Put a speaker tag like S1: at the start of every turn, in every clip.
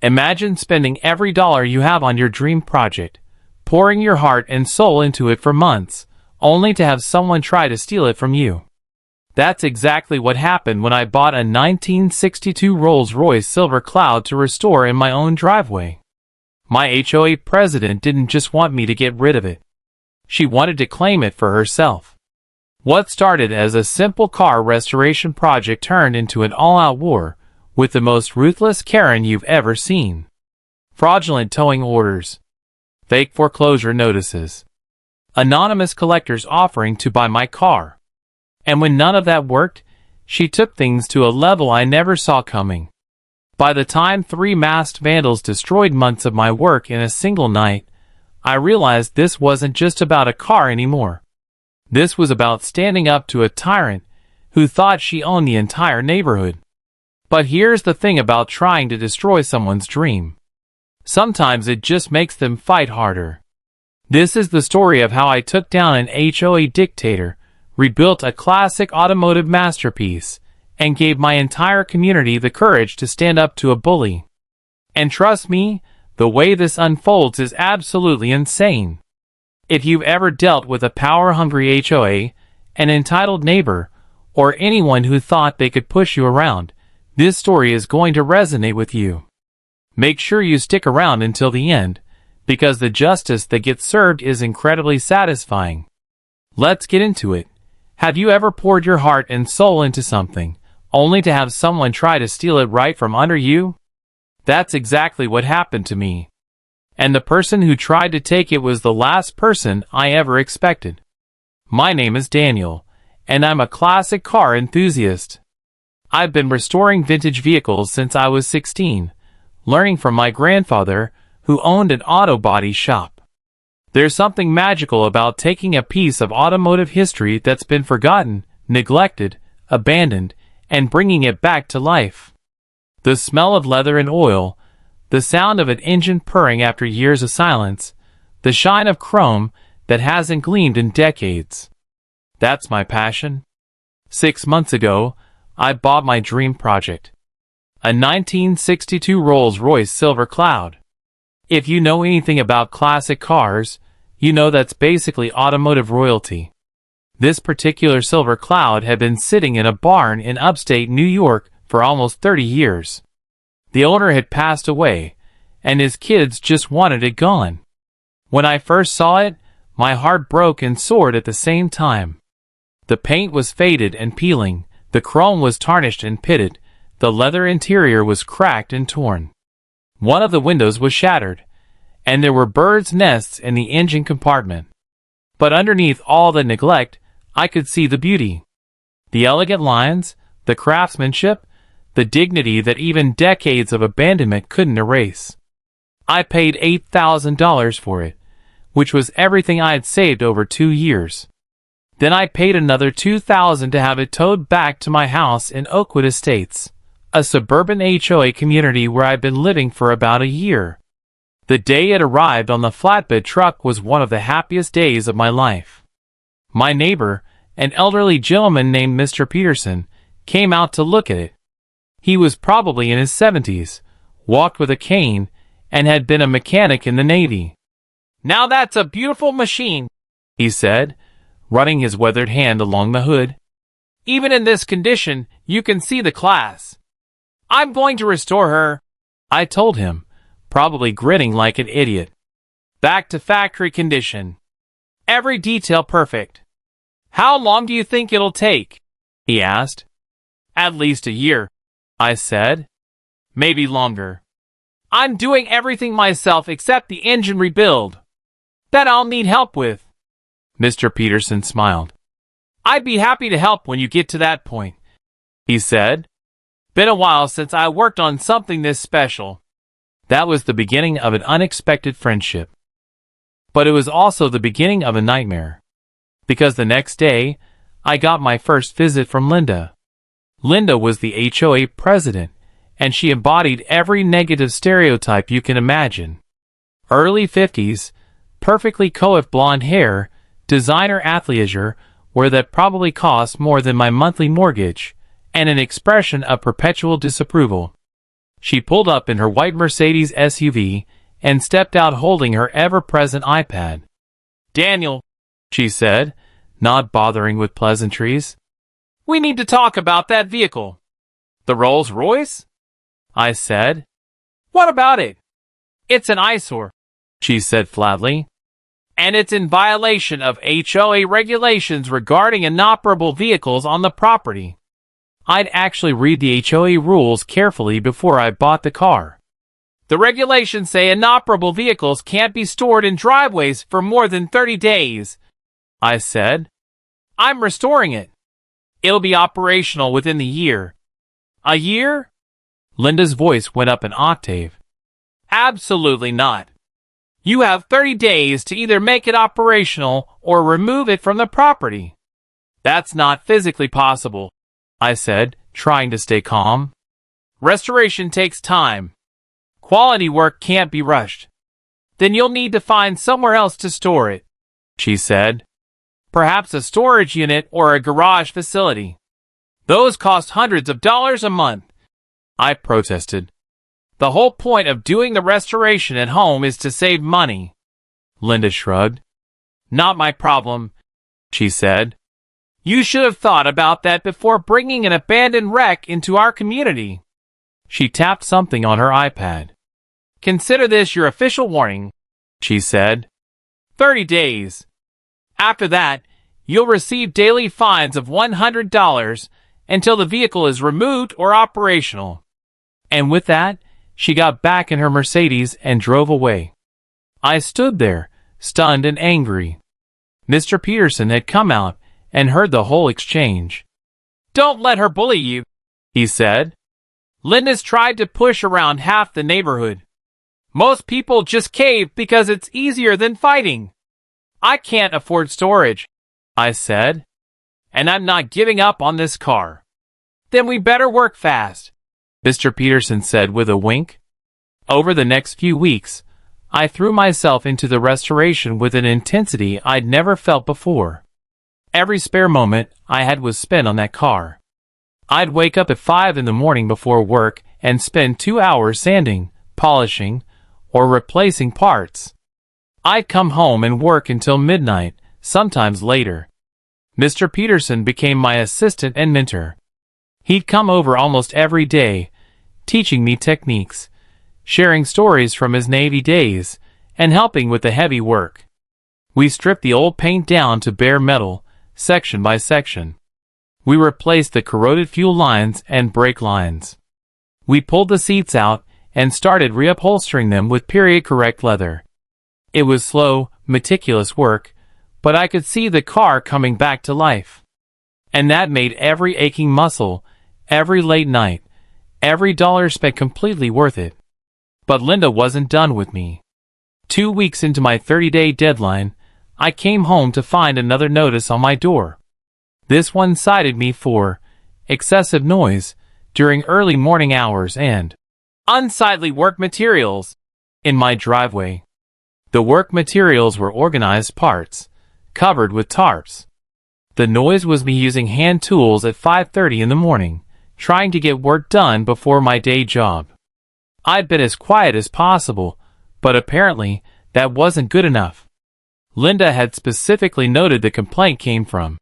S1: Imagine spending every dollar you have on your dream project, pouring your heart and soul into it for months, only to have someone try to steal it from you. That's exactly what happened when I bought a 1962 Rolls-Royce Silver Cloud to restore in my own driveway. My HOA president didn't just want me to get rid of it. She wanted to claim it for herself. What started as a simple car restoration project turned into an all-out war, with the most ruthless Karen you've ever seen. Fraudulent towing orders, fake foreclosure notices, anonymous collectors offering to buy my car. And when none of that worked, she took things to a level I never saw coming. By the time 3 masked vandals destroyed months of my work in a single night, I realized this wasn't just about a car anymore. This was about standing up to a tyrant who thought she owned the entire neighborhood. But here's the thing about trying to destroy someone's dream. Sometimes it just makes them fight harder. This is the story of how I took down an HOA dictator, rebuilt a classic automotive masterpiece, and gave my entire community the courage to stand up to a bully. And trust me, the way this unfolds is absolutely insane. If you've ever dealt with a power-hungry HOA, an entitled neighbor, or anyone who thought they could push you around, this story is going to resonate with you. Make sure you stick around until the end, because the justice that gets served is incredibly satisfying. Let's get into it. Have you ever poured your heart and soul into something, only to have someone try to steal it right from under you? That's exactly what happened to me. And the person who tried to take it was the last person I ever expected. My name is Daniel, and I'm a classic car enthusiast. I've been restoring vintage vehicles since I was 16, learning from my grandfather, who owned an auto body shop. There's something magical about taking a piece of automotive history that's been forgotten, neglected, abandoned, and bringing it back to life. The smell of leather and oil, the sound of an engine purring after years of silence, the shine of chrome that hasn't gleamed in decades. That's my passion. 6 months ago, I bought my dream project. A 1962 Rolls-Royce Silver Cloud. If you know anything about classic cars, you know that's basically automotive royalty. This particular Silver Cloud had been sitting in a barn in upstate New York for almost 30 years. The owner had passed away, and his kids just wanted it gone. When I first saw it, my heart broke and soared at the same time. The paint was faded and peeling, the chrome was tarnished and pitted, the leather interior was cracked and torn. One of the windows was shattered, and there were birds' nests in the engine compartment. But underneath all the neglect, I could see the beauty. The elegant lines, the craftsmanship, the dignity that even decades of abandonment couldn't erase. I paid $8,000 for it, which was everything I had saved over 2 years. Then I paid another $2,000 to have it towed back to my house in Oakwood Estates, a suburban HOA community where I'd been living for about a year. The day it arrived on the flatbed truck was one of the happiest days of my life. My neighbor, an elderly gentleman named Mr. Peterson, came out to look at it. He was probably in his 70s, walked with a cane, and had been a mechanic in the Navy. "Now that's a beautiful machine," he said, running his weathered hand along the hood. "Even in this condition, you can see the class. I'm going to restore her," I told him, probably grinning like an idiot. "Back to factory condition. Every detail perfect." "How long do you think it'll take?" he asked. "At least a year," I said. "Maybe longer. I'm doing everything myself except the engine rebuild. That I'll need help with." Mr. Peterson smiled. "I'd be happy to help when you get to that point," he said. "Been a while since I worked on something this special." That was the beginning of an unexpected friendship. But it was also the beginning of a nightmare. Because the next day, I got my first visit from Linda. Linda was the HOA president, and she embodied every negative stereotype you can imagine. Early 50s, perfectly coiffed blonde hair, designer athleisure, where that probably cost more than my monthly mortgage, and an expression of perpetual disapproval. She pulled up in her white Mercedes SUV and stepped out holding her ever-present iPad. "Daniel," she said, not bothering with pleasantries. "We need to talk about that vehicle." "The Rolls-Royce?" I said. "What about it?" "It's an eyesore," she said flatly. "And it's in violation of HOA regulations regarding inoperable vehicles on the property." I'd actually read the HOA rules carefully before I bought the car. "The regulations say inoperable vehicles can't be stored in driveways for more than 30 days, I said. "I'm restoring it. It'll be operational within the year." "A year?" Linda's voice went up an octave. "Absolutely not. You have 30 days to either make it operational or remove it from the property." "That's not physically possible," I said, trying to stay calm. "Restoration takes time. Quality work can't be rushed." "Then you'll need to find somewhere else to store it," she said. "Perhaps a storage unit or a garage facility. Those cost hundreds of dollars a month," I protested. "The whole point of doing the restoration at home is to save money." Linda shrugged. "Not my problem," she said. "You should have thought about that before bringing an abandoned wreck into our community." She tapped something on her iPad. "Consider this your official warning," she said. 30 days. After that, you'll receive daily fines of $100 until the vehicle is removed or operational." And with that, she got back in her Mercedes and drove away. I stood there, stunned and angry. Mr. Peterson had come out and heard the whole exchange. "Don't let her bully you," he said. "Linda's tried to push around half the neighborhood. Most people just cave because it's easier than fighting." "I can't afford storage," I said. "And I'm not giving up on this car." "Then we better work fast," Mr. Peterson said with a wink. Over the next few weeks, I threw myself into the restoration with an intensity I'd never felt before. Every spare moment I had was spent on that car. I'd wake up at 5 in the morning before work and spend 2 hours sanding, polishing, or replacing parts. I'd come home and work until midnight, sometimes later. Mr. Peterson became my assistant and mentor. He'd come over almost every day, teaching me techniques, sharing stories from his Navy days, and helping with the heavy work. We stripped the old paint down to bare metal, section by section. We replaced the corroded fuel lines and brake lines. We pulled the seats out and started reupholstering them with period-correct leather. It was slow, meticulous work, but I could see the car coming back to life. And that made every aching muscle, every late night, every dollar spent completely worth it. But Linda wasn't done with me. 2 weeks into my 30-day deadline, I came home to find another notice on my door. This one cited me for excessive noise during early morning hours and unsightly work materials in my driveway. The work materials were organized parts, covered with tarps. The noise was me using hand tools at 5:30 in the morning, trying to get work done before my day job. I'd been as quiet as possible, but apparently that wasn't good enough. Linda had specifically noted the complaint came from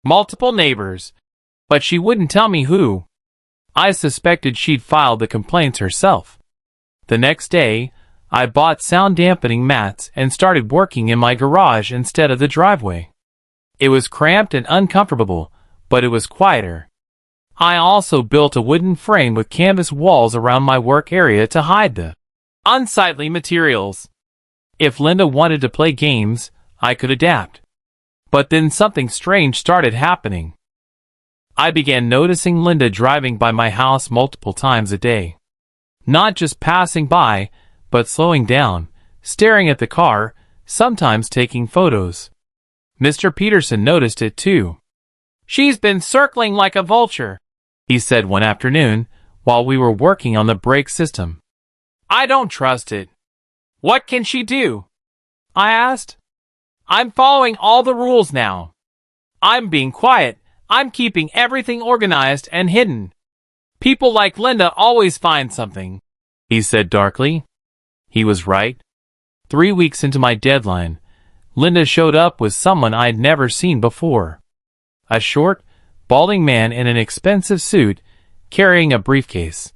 S1: multiple neighbors, but she wouldn't tell me who. I suspected she'd filed the complaints herself. The next day, I bought sound-dampening mats and started working in my garage instead of the driveway. It was cramped and uncomfortable, but it was quieter. I also built a wooden frame with canvas walls around my work area to hide the unsightly materials. If Linda wanted to play games, I could adapt. But then something strange started happening. I began noticing Linda driving by my house multiple times a day. Not just passing by, but slowing down, staring at the car, sometimes taking photos. Mr. Peterson noticed it too. "She's been circling like a vulture," he said one afternoon while we were working on the brake system. "I don't trust it." "What can she do?" I asked. "I'm following all the rules now. I'm being quiet. I'm keeping everything organized and hidden. People like Linda always find something." he said darkly. He was right. 3 weeks into my deadline, Linda showed up with someone I'd never seen before. A short, balding man in an expensive suit, carrying a briefcase.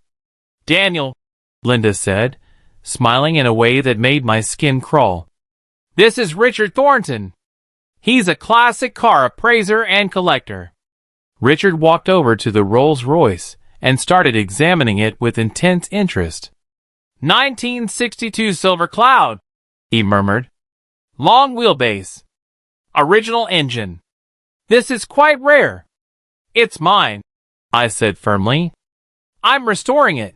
S1: "Daniel," Linda said, smiling in a way that made my skin crawl. "This is Richard Thornton. He's a classic car appraiser and collector." Richard walked over to the Rolls-Royce and started examining it with intense interest. 1962 Silver Cloud, he murmured. "Long wheelbase. Original engine. This is quite rare." "It's mine," I said firmly. "I'm restoring it."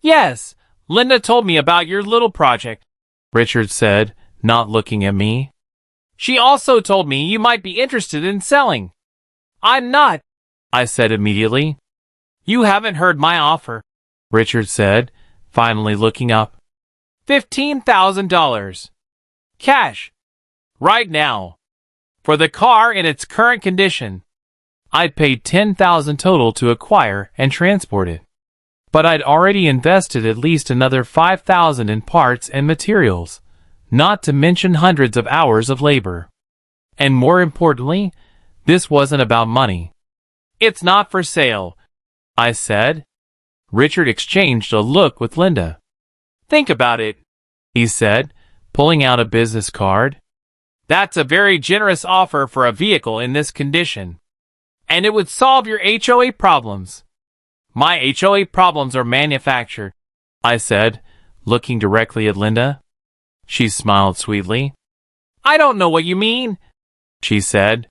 S1: "Yes, Linda told me about your little project," Richard said, not looking at me. "She also told me you might be interested in selling." "I'm not," I said immediately. "You haven't heard my offer," Richard said, finally looking up. $15,000. Cash. Right now. For the car in its current condition. I'd paid $10,000 total to acquire and transport it. But I'd already invested at least another $5,000 in parts and materials, not to mention hundreds of hours of labor. And more importantly, this wasn't about money. "It's not for sale," I said. Richard exchanged a look with Linda. "Think about it," he said, pulling out a business card. "That's a very generous offer for a vehicle in this condition. And it would solve your HOA problems." "My HOA problems are manufactured," I said, looking directly at Linda. She smiled sweetly. "I don't know what you mean," she said.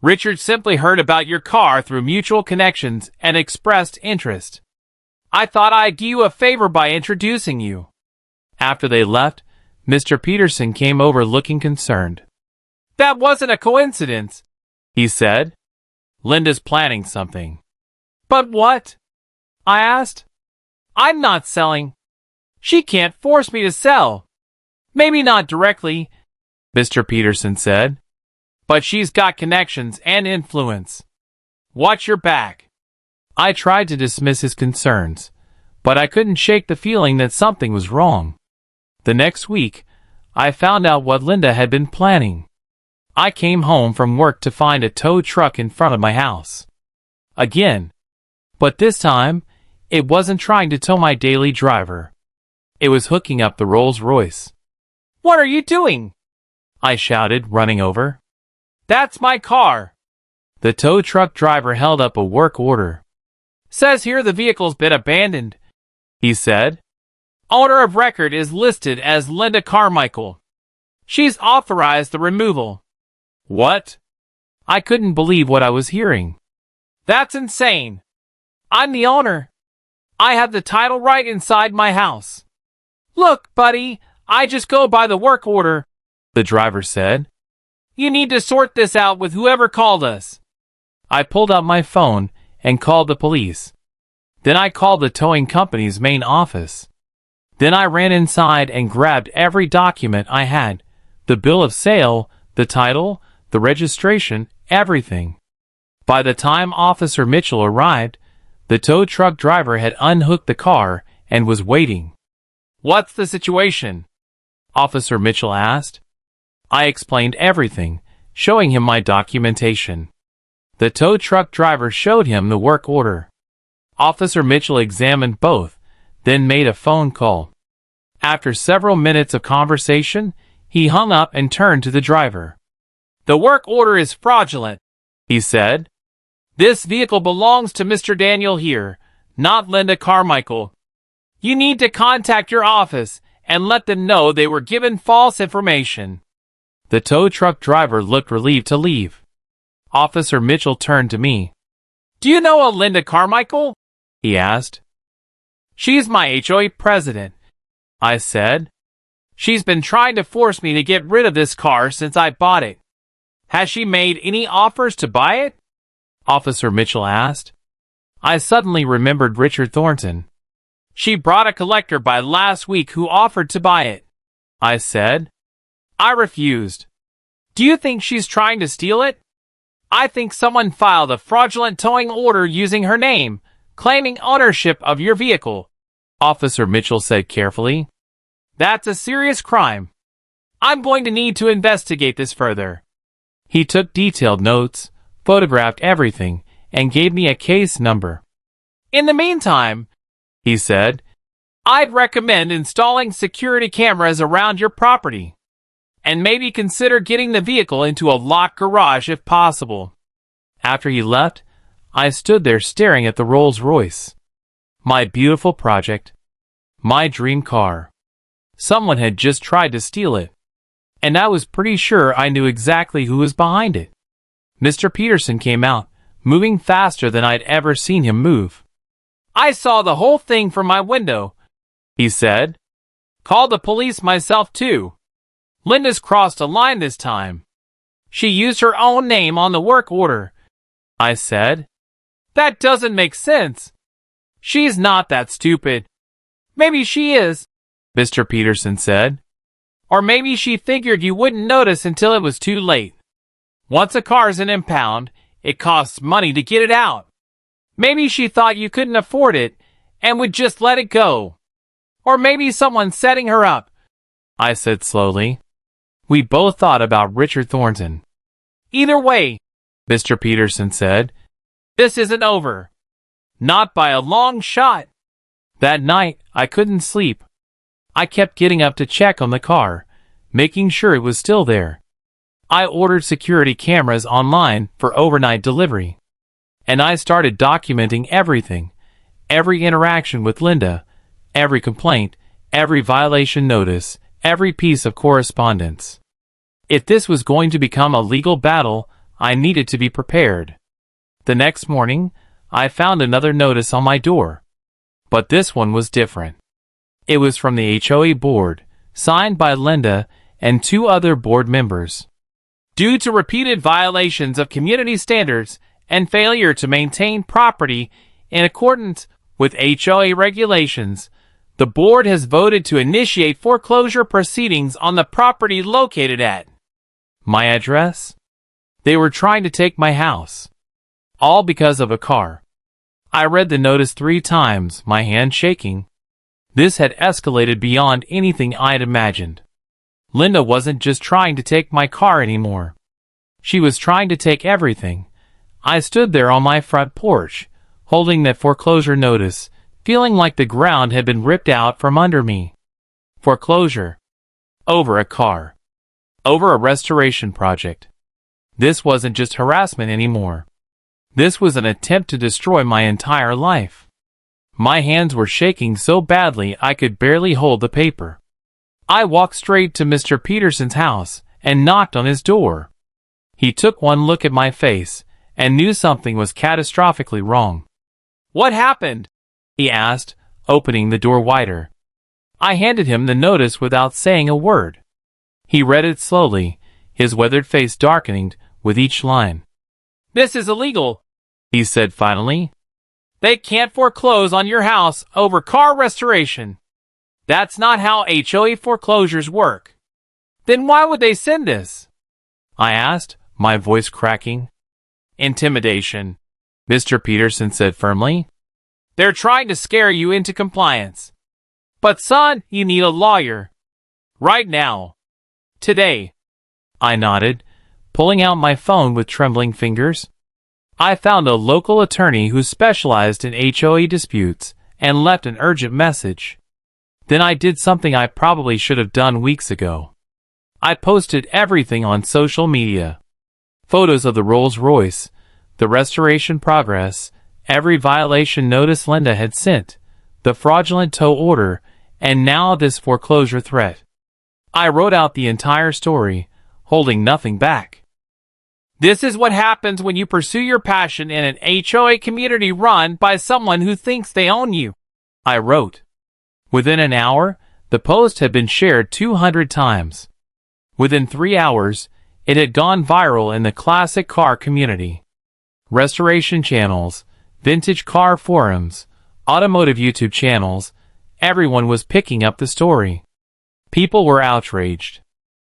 S1: "Richard simply heard about your car through mutual connections and expressed interest. I thought I'd do you a favor by introducing you." After they left, Mr. Peterson came over looking concerned. "That wasn't a coincidence," he said. "Linda's planning something." "But what?" I asked. "I'm not selling. She can't force me to sell." "Maybe not directly," Mr. Peterson said. "But she's got connections and influence. Watch your back." I tried to dismiss his concerns, but I couldn't shake the feeling that something was wrong. The next week, I found out what Linda had been planning. I came home from work to find a tow truck in front of my house. Again. But this time, it wasn't trying to tow my daily driver. It was hooking up the Rolls-Royce. "What are you doing?" I shouted, running over. "That's my car." The tow truck driver held up a work order. "Says here the vehicle's been abandoned," he said. "Owner of record is listed as Linda Carmichael. She's authorized the removal." "What?" I couldn't believe what I was hearing. "That's insane. I'm the owner. I have the title right inside my house." "Look, buddy, I just go by the work order," the driver said. "You need to sort this out with whoever called us." I pulled out my phone and called the police. Then I called the towing company's main office. Then I ran inside and grabbed every document I had, the bill of sale, the title, the registration, everything. By the time Officer Mitchell arrived, the tow truck driver had unhooked the car and was waiting. "What's the situation?" Officer Mitchell asked. I explained everything, showing him my documentation. The tow truck driver showed him the work order. Officer Mitchell examined both, then made a phone call. After several minutes of conversation, he hung up and turned to the driver. "The work order is fraudulent," he said. "This vehicle belongs to Mr. Daniel here, not Linda Carmichael. You need to contact your office and let them know they were given false information." The tow truck driver looked relieved to leave. Officer Mitchell turned to me. "Do you know a Linda Carmichael?" he asked. "She's my HOA president," I said. "She's been trying to force me to get rid of this car since I bought it." "Has she made any offers to buy it?" Officer Mitchell asked. I suddenly remembered Richard Thornton. "She brought a collector by last week who offered to buy it," I said. I refused. "Do you think she's trying to steal it?" "I think someone filed a fraudulent towing order using her name, claiming ownership of your vehicle," Officer Mitchell said carefully. That's a serious crime. I'm going to need to investigate this further. He took detailed notes, photographed everything, and gave me a case number. In the meantime, he said, I'd recommend installing security cameras around your property. And maybe consider getting the vehicle into a locked garage if possible. After he left, I stood there staring at the Rolls-Royce. My beautiful project. My dream car. Someone had just tried to steal it. And I was pretty sure I knew exactly who was behind it. Mr. Peterson came out, moving faster than I'd ever seen him move. I saw the whole thing from my window, he said. Called the police myself too. Linda's crossed a line this time. She used her own name on the work order, I said. That doesn't make sense. She's not that stupid. Maybe she is, Mr. Peterson said. Or maybe she figured you wouldn't notice until it was too late. Once a car's an impound, it costs money to get it out. Maybe she thought you couldn't afford it and would just let it go. Or maybe someone's setting her up, I said slowly. We both thought about Richard Thornton. Either way, Mr. Peterson said, this isn't over. Not by a long shot. That night, I couldn't sleep. I kept getting up to check on the car, making sure it was still there. I ordered security cameras online for overnight delivery. And I started documenting everything, every interaction with Linda, every complaint, every violation notice, every piece of correspondence. If this was going to become a legal battle, I needed to be prepared. The next morning, I found another notice on my door. But this one was different. It was from the HOA board, signed by Linda and 2 other board members. Due to repeated violations of community standards and failure to maintain property in accordance with HOA regulations, the board has voted to initiate foreclosure proceedings on the property located at my address. They were trying to take my house. All because of a car. I read the notice 3 times, my hand shaking. This had escalated beyond anything I'd imagined. Linda wasn't just trying to take my car anymore. She was trying to take everything. I stood there on my front porch, holding that foreclosure notice, feeling like the ground had been ripped out from under me. Foreclosure. Over a car. Over a restoration project. This wasn't just harassment anymore. This was an attempt to destroy my entire life. My hands were shaking so badly I could barely hold the paper. I walked straight to Mr. Peterson's house and knocked on his door. He took one look at my face and knew something was catastrophically wrong. What happened? He asked, opening the door wider. I handed him the notice without saying a word. He read it slowly, his weathered face darkening with each line. This is illegal, he said finally. They can't foreclose on your house over car restoration. That's not how HOA foreclosures work. Then why would they send this? I asked, my voice cracking. Intimidation, Mr. Peterson said firmly. They're trying to scare you into compliance. But son, you need a lawyer. Right now. Today. I nodded, pulling out my phone with trembling fingers. I found a local attorney who specialized in HOA disputes and left an urgent message. Then I did something I probably should have done weeks ago. I posted everything on social media. Photos of the Rolls-Royce, the restoration progress, every violation notice Linda had sent, the fraudulent tow order, and now this foreclosure threat. I wrote out the entire story, holding nothing back. This is what happens when you pursue your passion in an HOA community run by someone who thinks they own you, I wrote. Within an hour, the post had been shared 200 times. Within 3 hours, it had gone viral in the classic car community. Restoration channels, vintage car forums, automotive YouTube channels, everyone was picking up the story. People were outraged.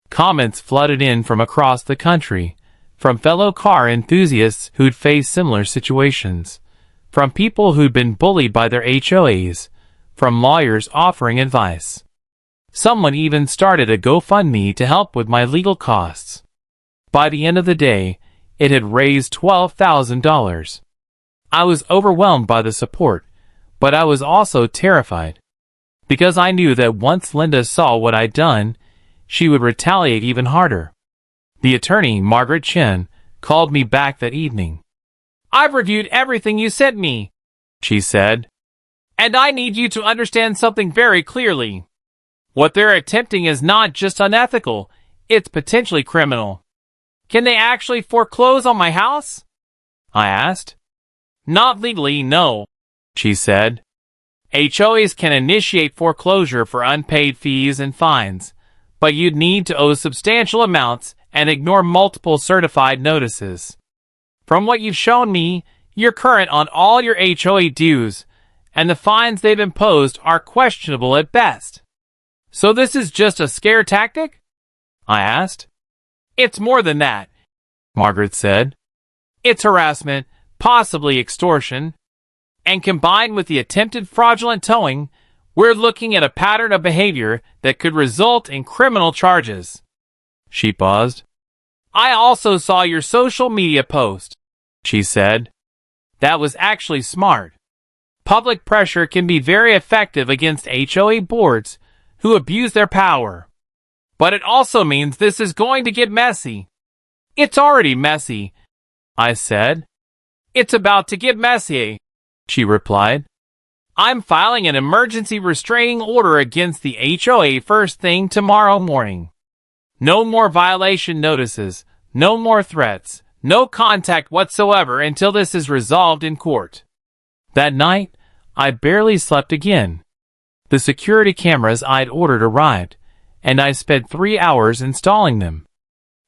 S1: Comments flooded in from across the country, from fellow car enthusiasts who'd faced similar situations, from people who'd been bullied by their HOAs, from lawyers offering advice. Someone even started a GoFundMe to help with my legal costs. By the end of the day, it had raised $12,000. I was overwhelmed by the support, but I was also terrified, because I knew that once Linda saw what I'd done, she would retaliate even harder. The attorney, Margaret Chen, called me back that evening. "I've reviewed everything you sent me," she said, "and I need you to understand something very clearly. What they're attempting is not just unethical, it's potentially criminal." "Can they actually foreclose on my house?" I asked. "Not legally, no," she said. "HOAs can initiate foreclosure for unpaid fees and fines, but you'd need to owe substantial amounts and ignore multiple certified notices. From what you've shown me, you're current on all your HOA dues, and the fines they've imposed are questionable at best. So this is just a scare tactic?" I asked. "It's more than that," Margaret said. "It's harassment, possibly extortion, and combined with the attempted fraudulent towing, we're looking at a pattern of behavior that could result in criminal charges." She paused. "I also saw your social media post," she said. "That was actually smart. Public pressure can be very effective against HOA boards who abuse their power. But it also means this is going to get messy." "It's already messy," I said. "It's about to get messy," she replied. "I'm filing an emergency restraining order against the HOA first thing tomorrow morning. No more violation notices, no more threats, no contact whatsoever until this is resolved in court." That night, I barely slept again. The security cameras I'd ordered arrived, and I spent 3 hours installing them.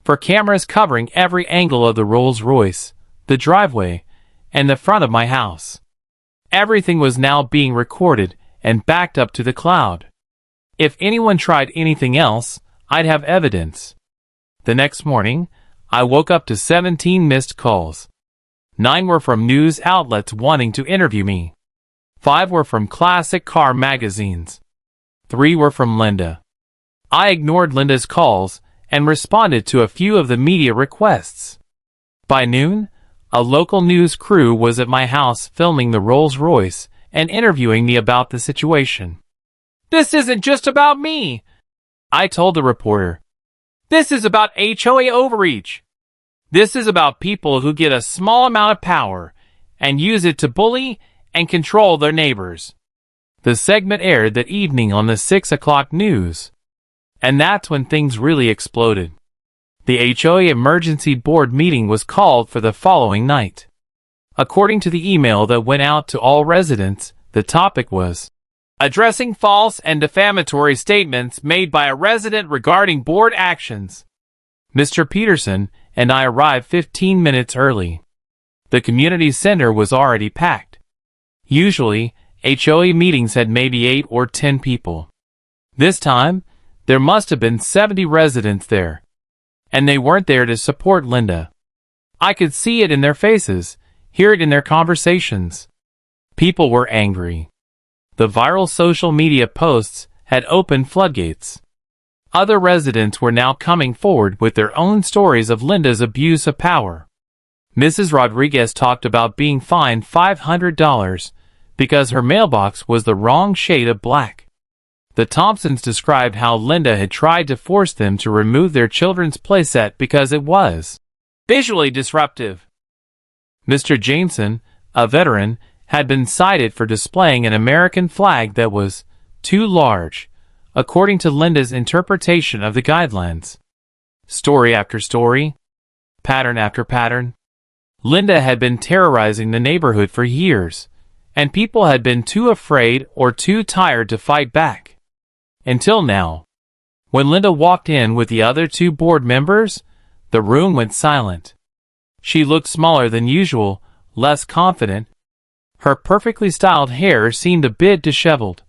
S1: For cameras covering every angle of the Rolls-Royce, the driveway, and the front of my house. Everything was now being recorded and backed up to the cloud. If anyone tried anything else, I'd have evidence. The next morning, I woke up to 17 missed calls. 9 were from news outlets wanting to interview me. 5 were from classic car magazines. 3 were from Linda. I ignored Linda's calls and responded to a few of the media requests. By noon, a local news crew was at my house filming the Rolls-Royce and interviewing me about the situation. "This isn't just about me," I told the reporter. "This is about HOA overreach. This is about people who get a small amount of power and use it to bully and control their neighbors." The segment aired that evening on the 6 o'clock news. And that's when things really exploded. The HOA emergency board meeting was called for the following night. According to the email that went out to all residents, the topic was addressing false and defamatory statements made by a resident regarding board actions. Mr. Peterson and I arrived 15 minutes early. The community center was already packed. Usually, HOA meetings had maybe 8 or 10 people. This time, there must have been 70 residents there. And they weren't there to support Linda. I could see it in their faces, hear it in their conversations. People were angry. The viral social media posts had opened floodgates. Other residents were now coming forward with their own stories of Linda's abuse of power. Mrs. Rodriguez talked about being fined $500 because her mailbox was the wrong shade of black. The Thompsons described how Linda had tried to force them to remove their children's playset because it was visually disruptive. Mr. Jameson, a veteran, had been cited for displaying an American flag that was too large, according to Linda's interpretation of the guidelines. Story after story, pattern after pattern. Linda had been terrorizing the neighborhood for years, and people had been too afraid or too tired to fight back. Until now. When Linda walked in with the other 2 board members, the room went silent. She looked smaller than usual, less confident. Her perfectly styled hair seemed a bit disheveled,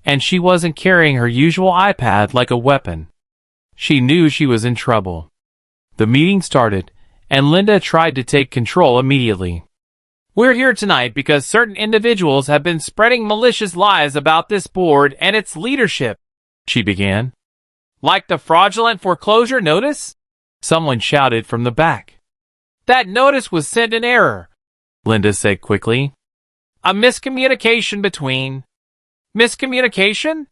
S1: and she wasn't carrying her usual iPad like a weapon. She knew she was in trouble. The meeting started, and Linda tried to take control immediately. We're here tonight because certain individuals have been spreading malicious lies about this board and its leadership, she began. Like the fraudulent foreclosure notice? Someone shouted from the back. That notice was sent in error, Linda said quickly. A miscommunication between... Miscommunication?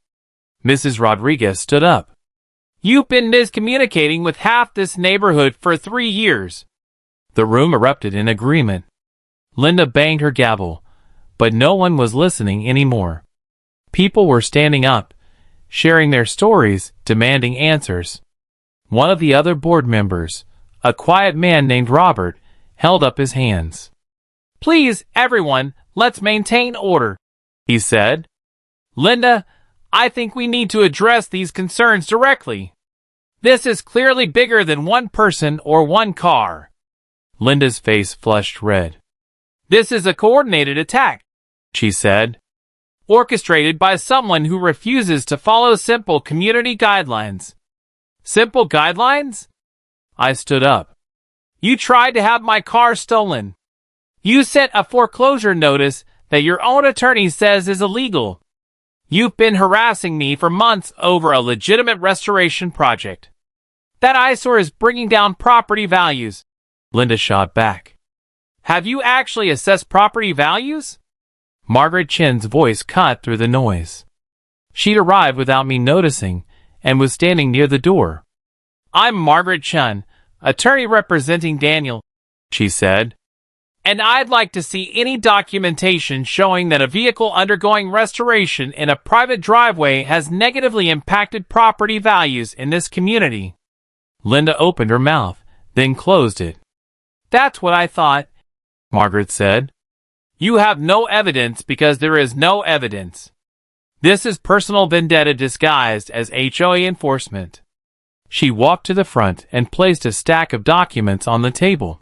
S1: Mrs. Rodriguez stood up. You've been miscommunicating with half this neighborhood for 3 years. The room erupted in agreement. Linda banged her gavel, but no one was listening anymore. People were standing up, sharing their stories, demanding answers. One of the other board members, a quiet man named Robert, held up his hands. Please, everyone, let's maintain order, he said. Linda, I think we need to address these concerns directly. This is clearly bigger than one person or one car. Linda's face flushed red. This is a coordinated attack, she said. Orchestrated by someone who refuses to follow simple community guidelines. Simple guidelines? I stood up. You tried to have my car stolen. You sent a foreclosure notice that your own attorney says is illegal. You've been harassing me for months over a legitimate restoration project. That eyesore is bringing down property values, Linda shot back. Have you actually assessed property values? Margaret Chen's voice cut through the noise. She'd arrived without me noticing and was standing near the door. I'm Margaret Chen, attorney representing Daniel, she said. And I'd like to see any documentation showing that a vehicle undergoing restoration in a private driveway has negatively impacted property values in this community. Linda opened her mouth, then closed it. That's what I thought, Margaret said. You have no evidence because there is no evidence. This is personal vendetta disguised as HOA enforcement. She walked to the front and placed a stack of documents on the table.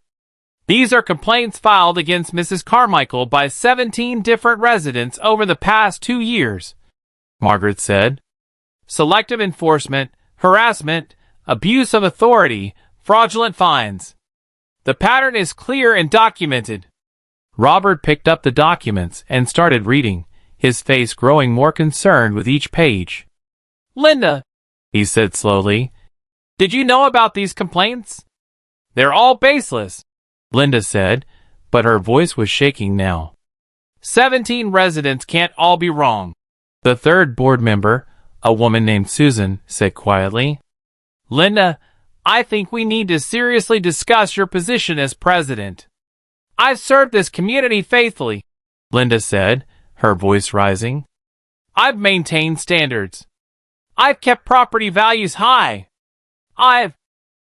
S1: These are complaints filed against Mrs. Carmichael by 17 different residents over the past 2 years, Margaret said. Selective enforcement, harassment, abuse of authority, fraudulent fines. The pattern is clear and documented. Robert picked up the documents and started reading, his face growing more concerned with each page. Linda, he said slowly, did you know about these complaints? They're all baseless, Linda said, but her voice was shaking now. 17 residents can't all be wrong. The third board member, a woman named Susan, said quietly. Linda, I think we need to seriously discuss your position as president. I've served this community faithfully, Linda said, her voice rising. I've maintained standards. I've kept property values high.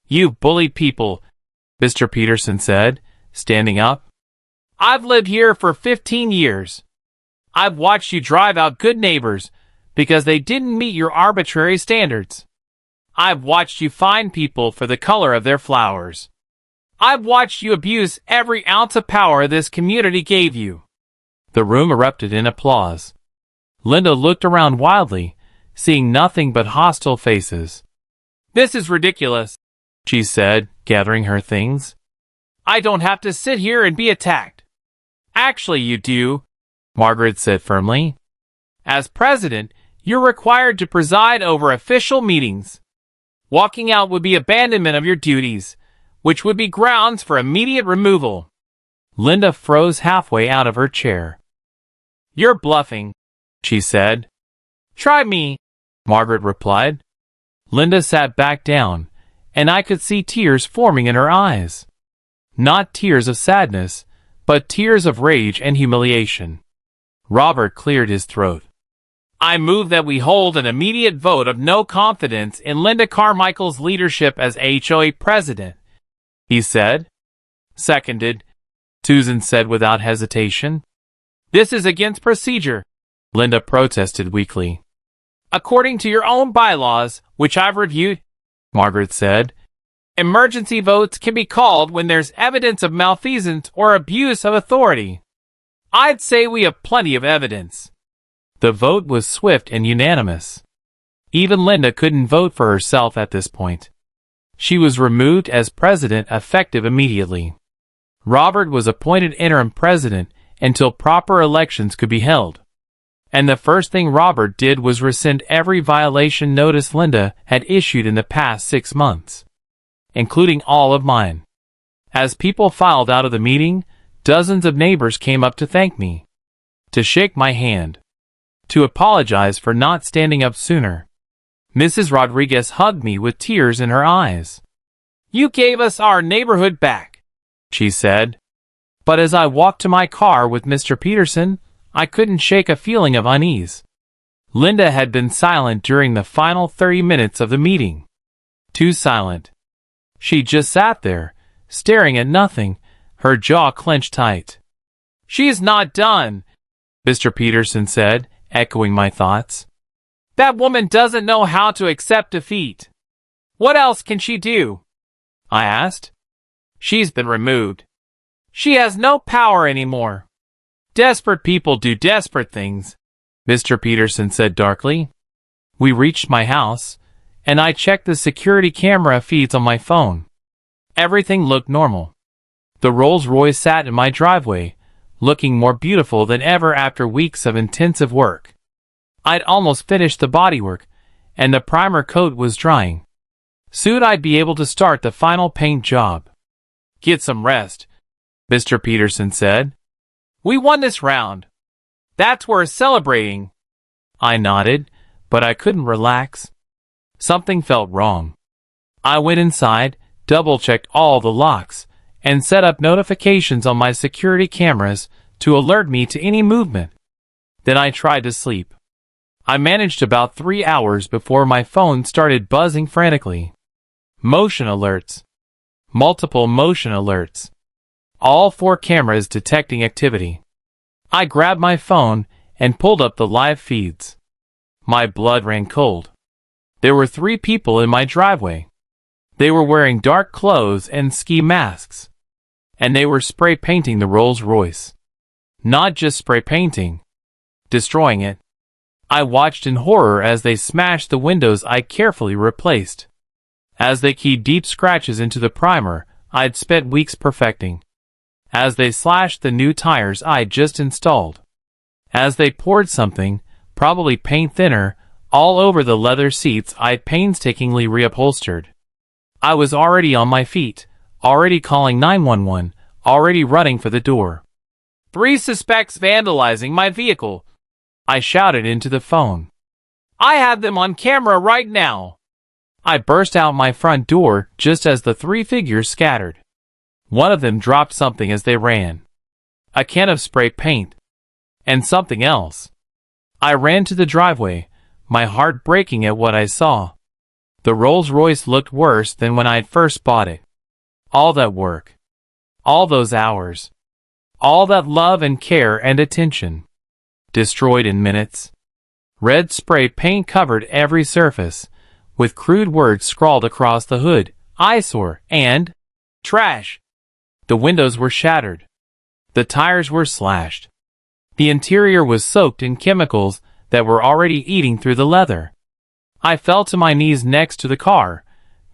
S1: You've bullied people, Mr. Peterson said, standing up. I've lived here for 15 years. I've watched you drive out good neighbors because they didn't meet your arbitrary standards. I've watched you fine people for the color of their flowers. I've watched you abuse every ounce of power this community gave you. The room erupted in applause. Linda looked around wildly, seeing nothing but hostile faces. This is ridiculous, she said, gathering her things. I don't have to sit here and be attacked. Actually, you do, Margaret said firmly. As president, you're required to preside over official meetings. Walking out would be abandonment of your duties, which would be grounds for immediate removal. Linda froze halfway out of her chair. You're bluffing, she said. Try me, Margaret replied. Linda sat back down, and I could see tears forming in her eyes. Not tears of sadness, but tears of rage and humiliation. Robert cleared his throat. I move that we hold an immediate vote of no confidence in Linda Carmichael's leadership as HOA president, he said. Seconded, Susan said without hesitation. This is against procedure, Linda protested weakly. According to your own bylaws, which I've reviewed, Margaret said, emergency votes can be called when there's evidence of malfeasance or abuse of authority. I'd say we have plenty of evidence. The vote was swift and unanimous. Even Linda couldn't vote for herself at this point. She was removed as president effective immediately. Robert was appointed interim president until proper elections could be held. And the first thing Robert did was rescind every violation notice Linda had issued in the past 6 months, including all of mine. As people filed out of the meeting, dozens of neighbors came up to thank me, to shake my hand, to apologize for not standing up sooner. Mrs. Rodriguez hugged me with tears in her eyes. "You gave us our neighborhood back," she said. But as I walked to my car with Mr. Peterson, I couldn't shake a feeling of unease. Linda had been silent during the final 30 minutes of the meeting. Too silent. She just sat there, staring at nothing, her jaw clenched tight. "She's not done," Mr. Peterson said, echoing my thoughts. "That woman doesn't know how to accept defeat. What else can she do?" I asked. "She's been removed. She has no power anymore. Desperate people do desperate things," Mr. Peterson said darkly. We reached my house, and I checked the security camera feeds on my phone. Everything looked normal. The Rolls-Royce sat in my driveway, looking more beautiful than ever after weeks of intensive work. I'd almost finished the bodywork, and the primer coat was drying. Soon I'd be able to start the final paint job. "Get some rest," Mr. Peterson said. "We won this round. That's worth celebrating." I nodded, but I couldn't relax. Something felt wrong. I went inside, double-checked all the locks, and set up notifications on my security cameras to alert me to any movement. Then I tried to sleep. I managed about 3 hours before my phone started buzzing frantically. Motion alerts. Multiple motion alerts. All 4 cameras detecting activity. I grabbed my phone and pulled up the live feeds. My blood ran cold. There were 3 people in my driveway. They were wearing dark clothes and ski masks. And they were spray painting the Rolls-Royce. Not just spray painting. Destroying it. I watched in horror as they smashed the windows I carefully replaced. As they keyed deep scratches into the primer I'd spent weeks perfecting. As they slashed the new tires I'd just installed. As they poured something, probably paint thinner, all over the leather seats I'd painstakingly reupholstered. I was already on my feet, already calling 911, already running for the door. "3 suspects vandalizing my vehicle," I shouted into the phone. "I have them on camera right now." I burst out my front door just as the 3 figures scattered. One of them dropped something as they ran. A can of spray paint. And something else. I ran to the driveway, my heart breaking at what I saw. The Rolls-Royce looked worse than when I'd first bought it. All that work. All those hours. All that love and care and attention. Destroyed in minutes. Red spray paint covered every surface, with crude words scrawled across the hood, "eyesore" and "trash." The windows were shattered. The tires were slashed. The interior was soaked in chemicals that were already eating through the leather. I fell to my knees next to the car,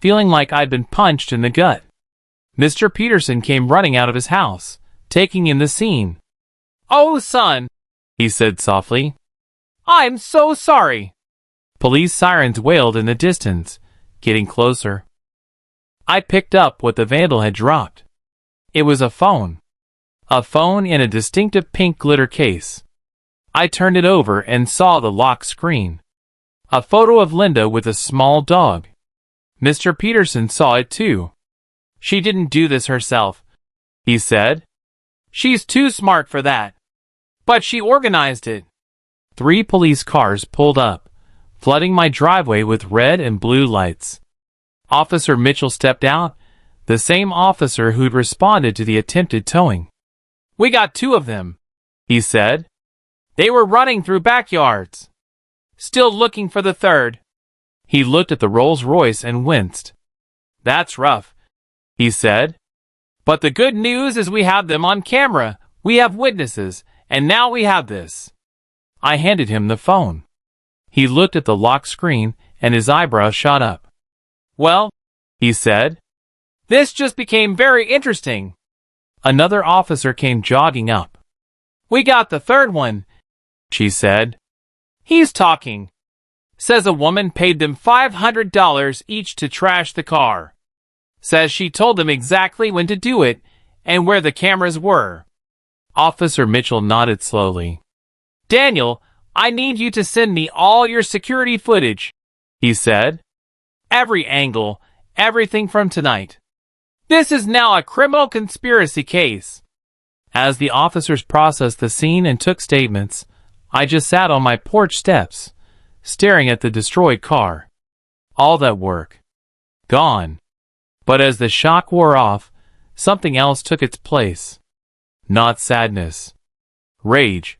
S1: feeling like I'd been punched in the gut. Mr. Peterson came running out of his house, taking in the scene. "Oh, son," he said softly. "I'm so sorry." Police sirens wailed in the distance, getting closer. I picked up what the vandal had dropped. It was a phone. A phone in a distinctive pink glitter case. I turned it over and saw the lock screen. A photo of Linda with a small dog. Mr. Peterson saw it too. "She didn't do this herself," he said. "She's too smart for that. But she organized it." 3 police cars pulled up, flooding my driveway with red and blue lights. Officer Mitchell stepped out, the same officer who'd responded to the attempted towing. "We got 2 of them," he said. "They were running through backyards. Still looking for the 3rd. He looked at the Rolls-Royce and winced. "That's rough," he said. "But the good news is we have them on camera, we have witnesses, and now we have this." I handed him the phone. He looked at the lock screen, and his eyebrows shot up. "Well," he said, "this just became very interesting." Another officer came jogging up. "We got the third one," she said. "He's talking. Says a woman paid them $500 each to trash the car. Says she told them exactly when to do it and where the cameras were." Officer Mitchell nodded slowly. "Daniel, I need you to send me all your security footage," he said. "Every angle, everything from tonight. This is now a criminal conspiracy case." As the officers processed the scene and took statements, I just sat on my porch steps, staring at the destroyed car. All that work. Gone. But as the shock wore off, something else took its place. Not sadness. Rage.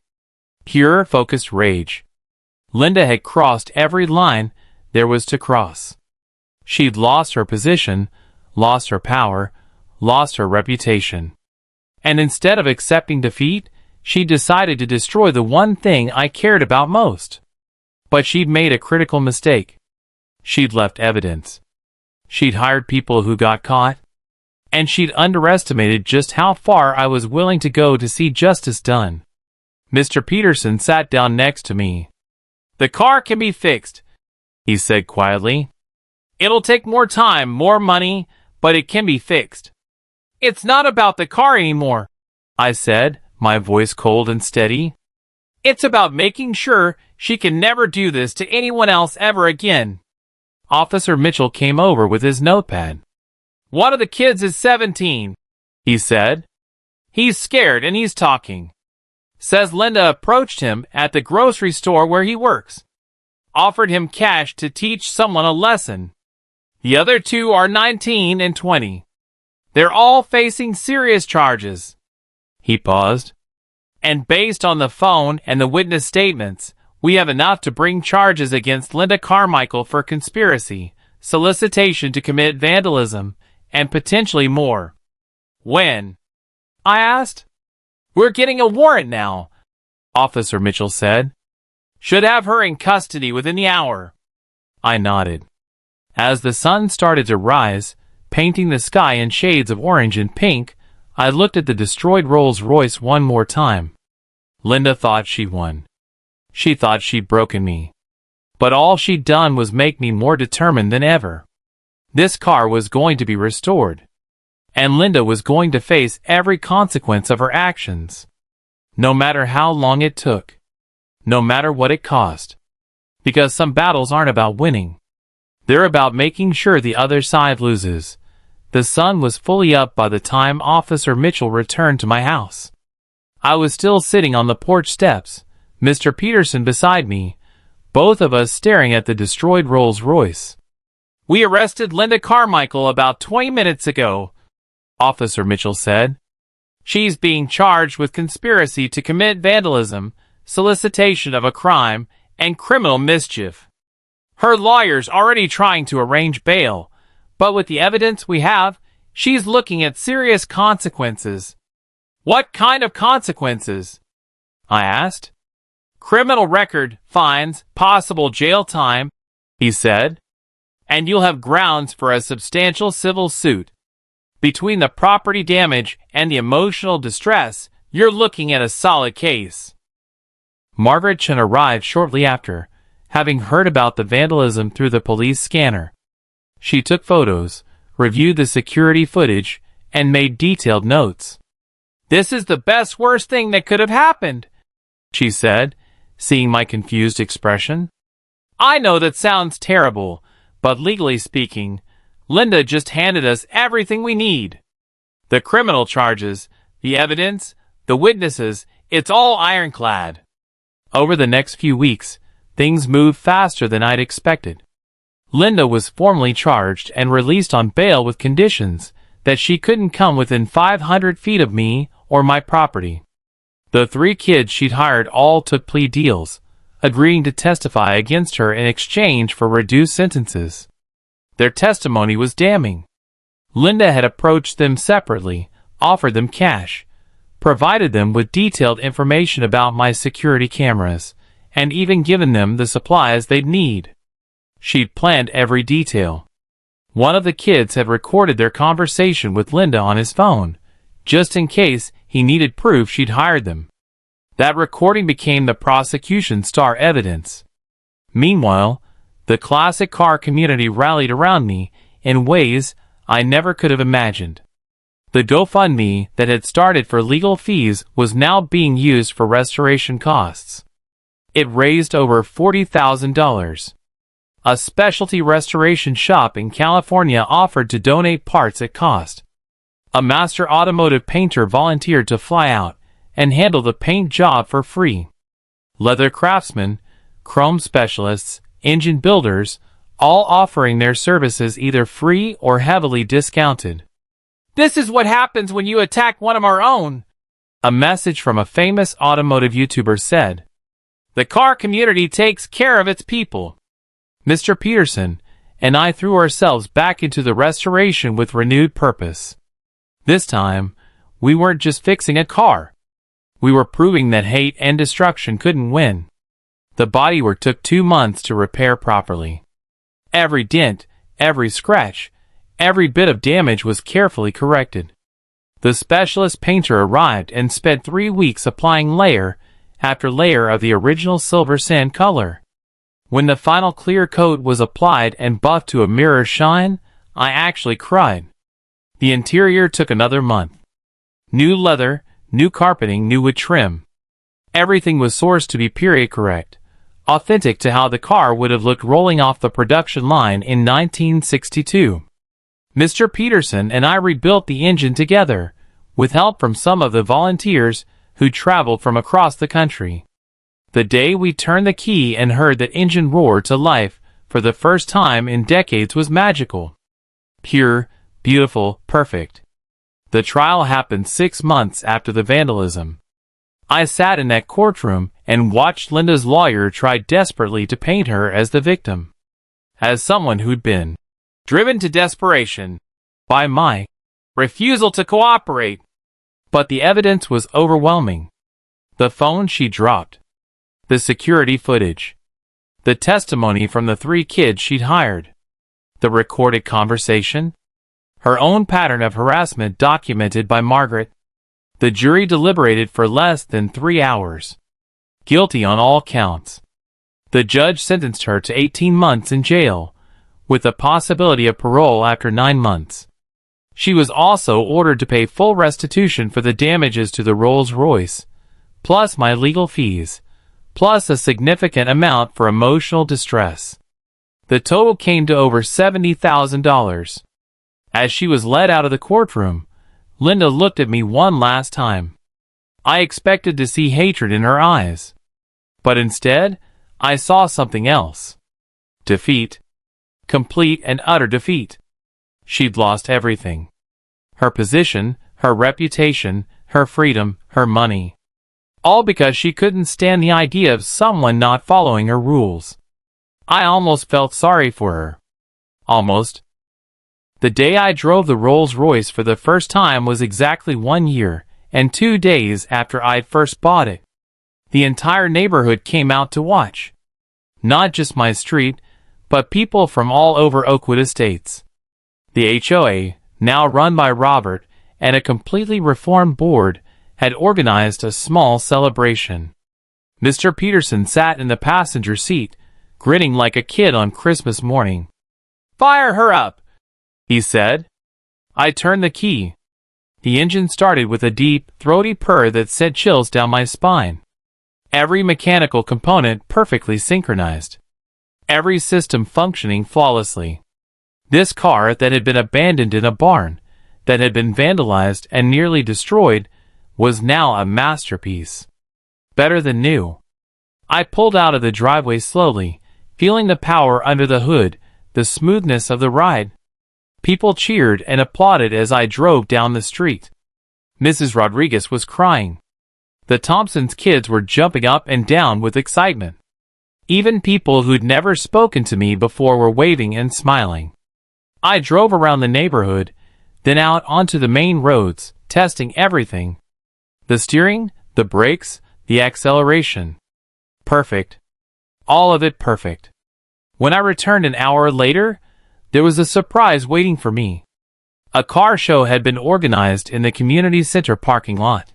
S1: Pure, focused rage. Linda had crossed every line there was to cross. She'd lost her position, lost her power, lost her reputation. And instead of accepting defeat, she decided to destroy the one thing I cared about most. But she'd made a critical mistake. She'd left evidence. She'd hired people who got caught. And she'd underestimated just how far I was willing to go to see justice done. Mr. Peterson sat down next to me. "The car can be fixed," he said quietly. "It'll take more time, more money, but it can be fixed." "It's not about the car anymore," I said, my voice cold and steady. "It's about making sure she can never do this to anyone else ever again." Officer Mitchell came over with his notepad. "One of the kids is 17, he said. "He's scared and he's talking. Says Linda approached him at the grocery store where he works. Offered him cash to teach someone a lesson. The other two are 19 and 20. They're all facing serious charges." He paused. "And based on the phone and the witness statements, we have enough to bring charges against Linda Carmichael for conspiracy, solicitation to commit vandalism, and potentially more." "When?" I asked. "We're getting a warrant now," Officer Mitchell said. "Should have her in custody within the hour." I nodded. As the sun started to rise, painting the sky in shades of orange and pink, I looked at the destroyed Rolls-Royce one more time. Linda thought she won. She thought she'd broken me. But all she'd done was make me more determined than ever. This car was going to be restored. And Linda was going to face every consequence of her actions. No matter how long it took. No matter what it cost. Because some battles aren't about winning. They're about making sure the other side loses. The sun was fully up by the time Officer Mitchell returned to my house. I was still sitting on the porch steps, Mr. Peterson beside me, both of us staring at the destroyed Rolls-Royce. "We arrested Linda Carmichael about 20 minutes ago," Officer Mitchell said. "She's being charged with conspiracy to commit vandalism, solicitation of a crime, and criminal mischief. Her lawyer's already trying to arrange bail, but with the evidence we have, she's looking at serious consequences." "What kind of consequences?" I asked. "Criminal record, fines, possible jail time," he said. "And you'll have grounds for a substantial civil suit. Between the property damage and the emotional distress, you're looking at a solid case." Margaret Chen arrived shortly after, having heard about the vandalism through the police scanner. She took photos, reviewed the security footage, and made detailed notes. "This is the best worst thing that could have happened," she said, seeing my confused expression. "I know that sounds terrible, but legally speaking, Linda just handed us everything we need. The criminal charges, the evidence, the witnesses, it's all ironclad." Over the next few weeks, things moved faster than I'd expected. Linda was formally charged and released on bail with conditions that she couldn't come within 500 feet of me or my property. The 3 kids she'd hired all took plea deals, agreeing to testify against her in exchange for reduced sentences. Their testimony was damning. Linda had approached them separately, offered them cash, provided them with detailed information about my security cameras, and even given them the supplies they'd need. She'd planned every detail. One of the kids had recorded their conversation with Linda on his phone, just in case he needed proof she'd hired them. That recording became the prosecution's star evidence. Meanwhile, the classic car community rallied around me in ways I never could have imagined. The GoFundMe that had started for legal fees was now being used for restoration costs. It raised over $40,000. A specialty restoration shop in California offered to donate parts at cost. A master automotive painter volunteered to fly out and handle the paint job for free. Leather craftsmen, chrome specialists, engine builders, all offering their services either free or heavily discounted. "This is what happens when you attack one of our own," a message from a famous automotive YouTuber said. "The car community takes care of its people." Mr. Peterson and I threw ourselves back into the restoration with renewed purpose. This time, we weren't just fixing a car. We were proving that hate and destruction couldn't win. The bodywork took 2 months to repair properly. Every dent, every scratch, every bit of damage was carefully corrected. The specialist painter arrived and spent 3 weeks applying layer after layer of the original silver sand color. When the final clear coat was applied and buffed to a mirror shine, I actually cried. The interior took another month. New leather, new carpeting, new wood trim. Everything was sourced to be period correct, authentic to how the car would have looked rolling off the production line in 1962. Mr. Peterson and I rebuilt the engine together, with help from some of the volunteers who traveled from across the country. The day we turned the key and heard that engine roar to life for the first time in decades was magical. Pure, beautiful, perfect. The trial happened 6 months after the vandalism. I sat in that courtroom and watched Linda's lawyer try desperately to paint her as the victim, as someone who'd been driven to desperation by my refusal to cooperate. But the evidence was overwhelming. The phone she dropped, the security footage, the testimony from the 3 kids she'd hired, the recorded conversation, her own pattern of harassment documented by Margaret. The jury deliberated for less than 3 hours. Guilty on all counts. The judge sentenced her to 18 months in jail, with the possibility of parole after 9 months. She was also ordered to pay full restitution for the damages to the Rolls-Royce, plus my legal fees, plus a significant amount for emotional distress. The total came to over $70,000. As she was led out of the courtroom, Linda looked at me one last time. I expected to see hatred in her eyes. But instead, I saw something else. Defeat. Complete and utter defeat. She'd lost everything. Her position, her reputation, her freedom, her money. All because she couldn't stand the idea of someone not following her rules. I almost felt sorry for her. Almost. The day I drove the Rolls-Royce for the first time was exactly 1 year and 2 days after I'd first bought it. The entire neighborhood came out to watch. Not just my street, but people from all over Oakwood Estates. The HOA, now run by Robert and a completely reformed board, had organized a small celebration. Mr. Peterson sat in the passenger seat, grinning like a kid on Christmas morning. "Fire her up," he said. I turned the key. The engine started with a deep, throaty purr that sent chills down my spine. Every mechanical component perfectly synchronized. Every system functioning flawlessly. This car that had been abandoned in a barn, that had been vandalized and nearly destroyed, was now a masterpiece. Better than new. I pulled out of the driveway slowly, feeling the power under the hood, the smoothness of the ride. People cheered and applauded as I drove down the street. Mrs. Rodriguez was crying. The Thompsons' kids were jumping up and down with excitement. Even people who'd never spoken to me before were waving and smiling. I drove around the neighborhood, then out onto the main roads, testing everything. The steering, the brakes, the acceleration. Perfect. All of it perfect. When I returned an hour later, there was a surprise waiting for me. A car show had been organized in the community center parking lot.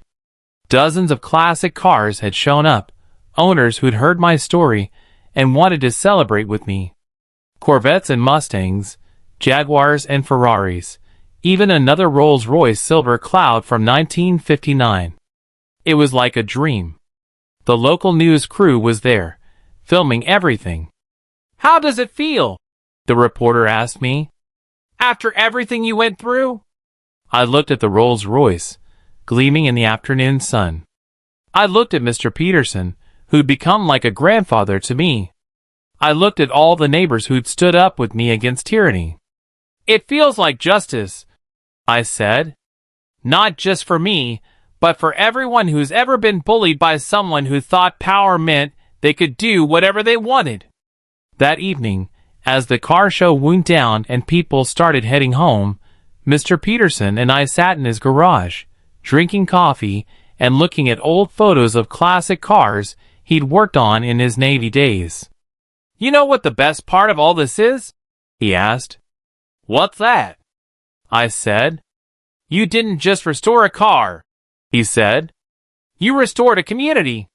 S1: Dozens of classic cars had shown up, owners who'd heard my story and wanted to celebrate with me. Corvettes and Mustangs, Jaguars and Ferraris, even another Rolls-Royce Silver Cloud from 1959. It was like a dream. The local news crew was there, filming everything. "How does it feel?" the reporter asked me. "After everything you went through?" I looked at the Rolls-Royce, gleaming in the afternoon sun. I looked at Mr. Peterson, who'd become like a grandfather to me. I looked at all the neighbors who'd stood up with me against tyranny. "It feels like justice," I said. "Not just for me, but for everyone who's ever been bullied by someone who thought power meant they could do whatever they wanted." That evening, as the car show wound down and people started heading home, Mr. Peterson and I sat in his garage, drinking coffee and looking at old photos of classic cars he'd worked on in his Navy days. "You know what the best part of all this is?" he asked. "What's that?" I said. "You didn't just restore a car," he said. "You restored a community.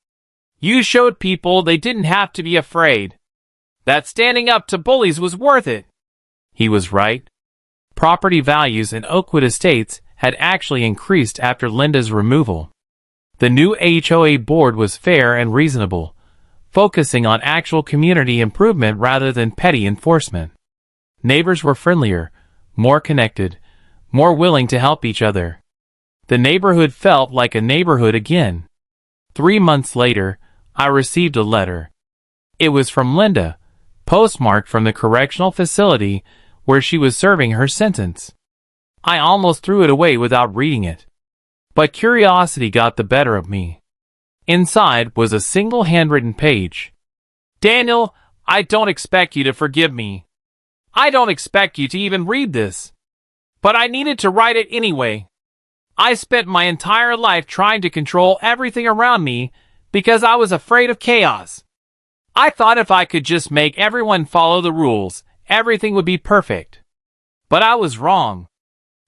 S1: You showed people they didn't have to be afraid. That standing up to bullies was worth it." He was right. Property values in Oakwood Estates had actually increased after Linda's removal. The new HOA board was fair and reasonable, focusing on actual community improvement rather than petty enforcement. Neighbors were friendlier, more connected, more willing to help each other. The neighborhood felt like a neighborhood again. 3 months later, I received a letter. It was from Linda, postmarked from the correctional facility where she was serving her sentence. I almost threw it away without reading it. But curiosity got the better of me. Inside was a single handwritten page. "Daniel, I don't expect you to forgive me. I don't expect you to even read this. But I needed to write it anyway. I spent my entire life trying to control everything around me because I was afraid of chaos. I thought if I could just make everyone follow the rules, everything would be perfect. But I was wrong.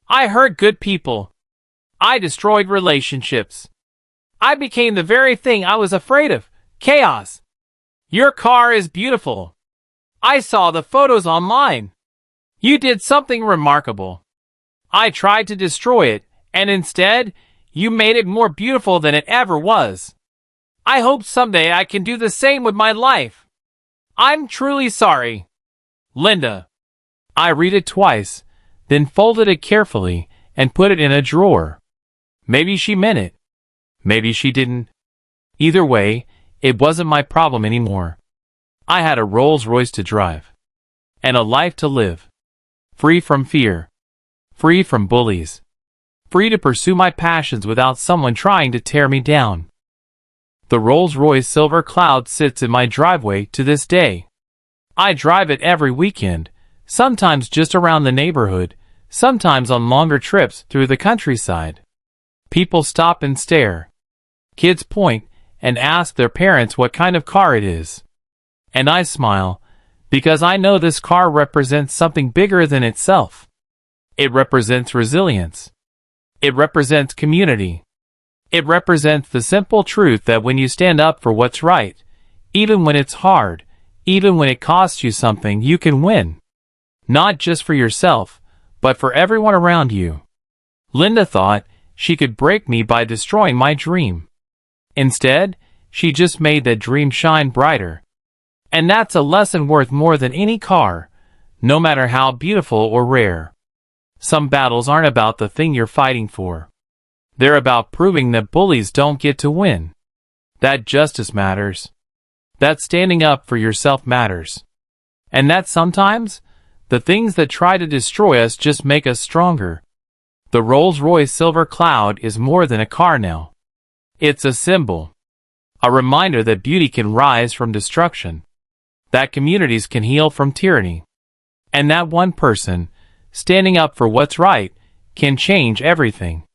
S1: I hurt good people. I destroyed relationships. I became the very thing I was afraid of, chaos. Your car is beautiful. I saw the photos online. You did something remarkable. I tried to destroy it, and instead, you made it more beautiful than it ever was. I hope someday I can do the same with my life. I'm truly sorry. Linda." I read it twice, then folded it carefully and put it in a drawer. Maybe she meant it. Maybe she didn't. Either way, it wasn't my problem anymore. I had a Rolls-Royce to drive. And a life to live. Free from fear. Free from bullies. Free to pursue my passions without someone trying to tear me down. The Rolls-Royce Silver Cloud sits in my driveway to this day. I drive it every weekend, sometimes just around the neighborhood, sometimes on longer trips through the countryside. People stop and stare. Kids point and ask their parents what kind of car it is. And I smile, because I know this car represents something bigger than itself. It represents resilience. It represents community. It represents the simple truth that when you stand up for what's right, even when it's hard, even when it costs you something, you can win. Not just for yourself, but for everyone around you. Linda thought she could break me by destroying my dream. Instead, she just made that dream shine brighter. And that's a lesson worth more than any car, no matter how beautiful or rare. Some battles aren't about the thing you're fighting for. They're about proving that bullies don't get to win. That justice matters. That standing up for yourself matters. And that sometimes, the things that try to destroy us just make us stronger. The Rolls-Royce Silver Cloud is more than a car now. It's a symbol. A reminder that beauty can rise from destruction. That communities can heal from tyranny. And that one person, standing up for what's right, can change everything.